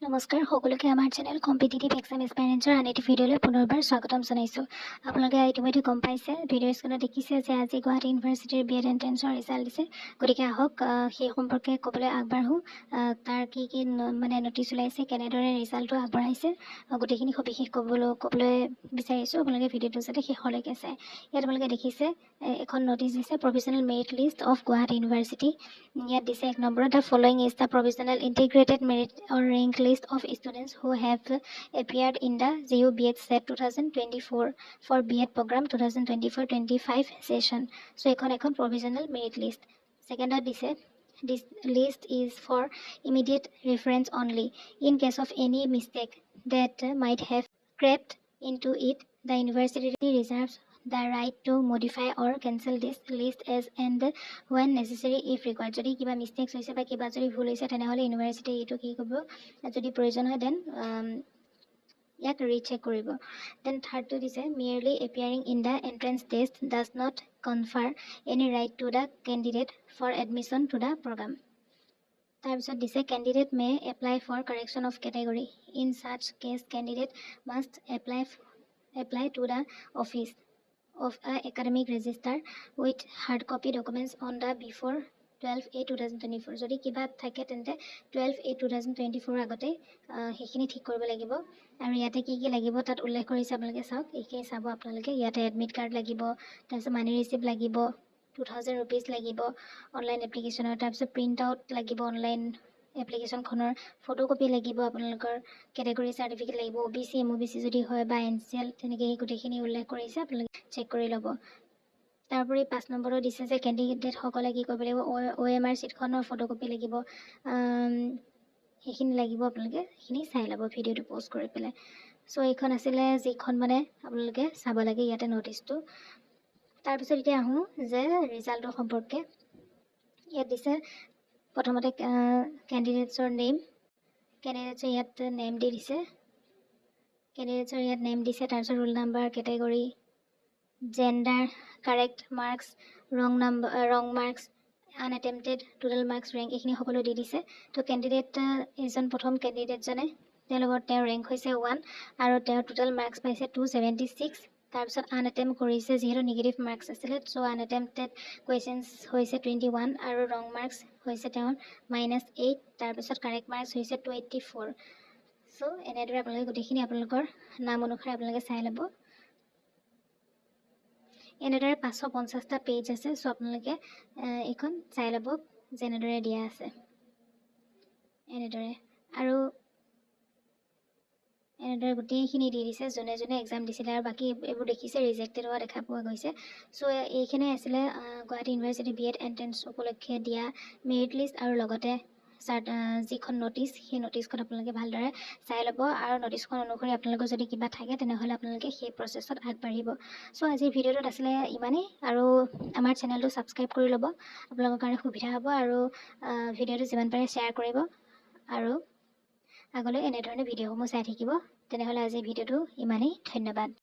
নমস্কাৰ সকলোকে আমাৰ চেনেল কম্পিটিটিভ এক্সাম এস্পাইৰেন্টৰ আন এটি ভিডিঅ'লৈ পুনৰবাৰ স্বাগতম জনাইছোঁ। আপোনালোকে ইতিমধ্যে গম পাইছে ভিডিঅ' স্ক্ৰীনত দেখিছে যে আজি গুৱাহাটী ইউনিভাৰ্চিটিৰ বিএড এন্ট্ৰেন্সৰ ৰিজাল্ট দিছে। গতিকে আহক সেই সম্পৰ্কে ক'বলৈ আগবাঢ়োঁ। তাৰ কি মানে নটিচ ওলাইছে, কেনেদৰে ৰিজাল্টটো আগবঢ়াইছে, গোটেইখিনি সবিশেষ ক'বলৈ বিচাৰিছোঁ। আপোনালোকে ভিডিঅ'টো যাতে শেষলৈকে চায়। ইয়াত আপোনালোকে দেখিছে এখন নটিচ দিছে, provisional merit list of Guwahati university. ইয়াত দিছে 1 নম্বৰত the following is the provisional integrated merit or rank list of students who have appeared in the JU BEd set 2024 for BEd program 2024-25 session. So এখন provisional merit list. Second dice this list is for immediate reference only. In case of any mistake that might have crept into it, the university reserves the right to modify or cancel this list as and when necessary if required. যদি কিবা mistakes হৈছে বা কিবা যদি ভুল হৈছে তেনেহ'লে university এইটো কি কৰিব, যদি প্ৰয়োজন হয় দেন ইয়াক ৰিচেক কৰিব। দেন থাৰ্ডটো দিছে merely appearing in the entrance test does not confer any right to the candidate for admission to the program. তাৰপিছত দিছে candidate may apply for correction of category. In such case candidate must apply to the office of a academic register with hard copy documents on the before 12/8/2024. যদি কিবা থাকে তেন্তে 12/8/2024 আগতে সেইখিনি ঠিক কৰিব লাগিব। আৰু ইয়াতে কি লাগিব তাত উল্লেখ কৰিছে, আপোনালোকে চাওক, এইখিনি চাব আপোনালোকে। ইয়াতে এডমিট কাৰ্ড লাগিব, তাৰপিছত মানি ৰিচিপ্ট লাগিব, 2000 rupees লাগিব অনলাইন এপ্লিকেশ্যনৰ, তাৰপিছত প্ৰিণ্ট আউট লাগিব অনলাইন এপ্লিকেশ্যনখনৰ, ফটোকপি লাগিব, আপোনালোকৰ কেটেগৰী চাৰ্টিফিকেট লাগিব, OBC MOBC যদি হয় বা NCL, তেনেকৈ সেই গোটেইখিনি উল্লেখ কৰিছে, আপোনালোকে চেক কৰি ল'ব। তাৰোপৰি 5 নম্বৰত দিছে যে কেণ্ডিডেটসকলে কি কৰিব লাগিব, OMR চিটখনৰ ফটোকপি লাগিব, সেইখিনি লাগিব, আপোনালোকে সেইখিনি চাই ল'ব ভিডিঅ'টো প'ষ্ট কৰি পেলাই। চ' এইখন আছিলে যিখন মানে আপোনালোকে চাব লাগে ইয়াতে নটিচটো। তাৰপিছত এতিয়া আহোঁ যে ৰিজাল্টৰ সম্পৰ্কে। ইয়াত দিছে প্ৰথমতে কেণ্ডিডেটছৰ নেম, কেণ্ডিডেটছৰ ইয়াত নেম দি দিছে, কেণ্ডিডেটছৰ ইয়াত নেম দিছে, তাৰপিছত roll number, category, gender, correct marks, wrong marks, unattempted, total marks, rank, এইখিনি সকলো দি দিছে। তো কেণ্ডিডেট এজন প্ৰথম কেণ্ডিডেটজনে তেওঁৰ ৰেংক হৈছে 1 আৰু তেওঁৰ টোটেল মাৰ্কছ পাইছে 276। তাৰপিছত আনএটেম্প কৰিছে, যিহেতু নিগেটিভ মাৰ্কছ আছিলে, চ' আনএটেম্পটেড কুৱেশ্যনছ হৈছে 21 আৰু ৰং মাৰ্কছ হৈছে তেওঁৰ -8। তাৰপিছত কাৰেক্ট মাৰ্কছ হৈছে 284। চ' এনেদৰে আপোনালোকে গোটেইখিনি আপোনালোকৰ নাম অনুসাৰে আপোনালোকে চাই ল'ব। এনেদৰে 550টা পেজ আছে, চ' আপোনালোকে এইখন চাই ল'ব যেনেদৰে দিয়া আছে এনেদৰে। আৰু এনেদৰে গোটেইখিনি দি দিছে যোনে যোনে এক্সাম দিছিলে, আৰু বাকী এইবোৰ দেখিছে ৰিজেক্টেড হোৱা দেখা পোৱা গৈছে। চ' এইখিনি আছিলে গুৱাহাটী ইউনিভাৰ্চিটি BEd এণ্ট্ৰেন্স উপলক্ষে দিয়া মেৰিট লিষ্ট আৰু লগতে যিখন নটিচ, সেই নটিচখন আপোনালোকে ভালদৰে চাই ল'ব। আৰু নটিচখন অনুসৰি আপোনালোকৰ যদি কিবা থাকে তেনেহ'লে আপোনালোকে সেই প্ৰচেছত আগবাঢ়িব। চ' আজিৰ ভিডিঅ'টোত আছিলে ইমানেই, আৰু আমাৰ চেনেলটো ছাবস্ক্ৰাইব কৰি ল'ব, আপোনালোকৰ কাৰণে সুবিধা হ'ব। আৰু ভিডিঅ'টো যিমান পাৰে শ্বেয়াৰ কৰিব, আৰু আগলৈ এনেধৰণে ভিডিঅ'সমূহ চাই থাকিব। তেনেহ'লে আজিৰ ভিডিঅ'টো ইমানেই, ধন্যবাদ।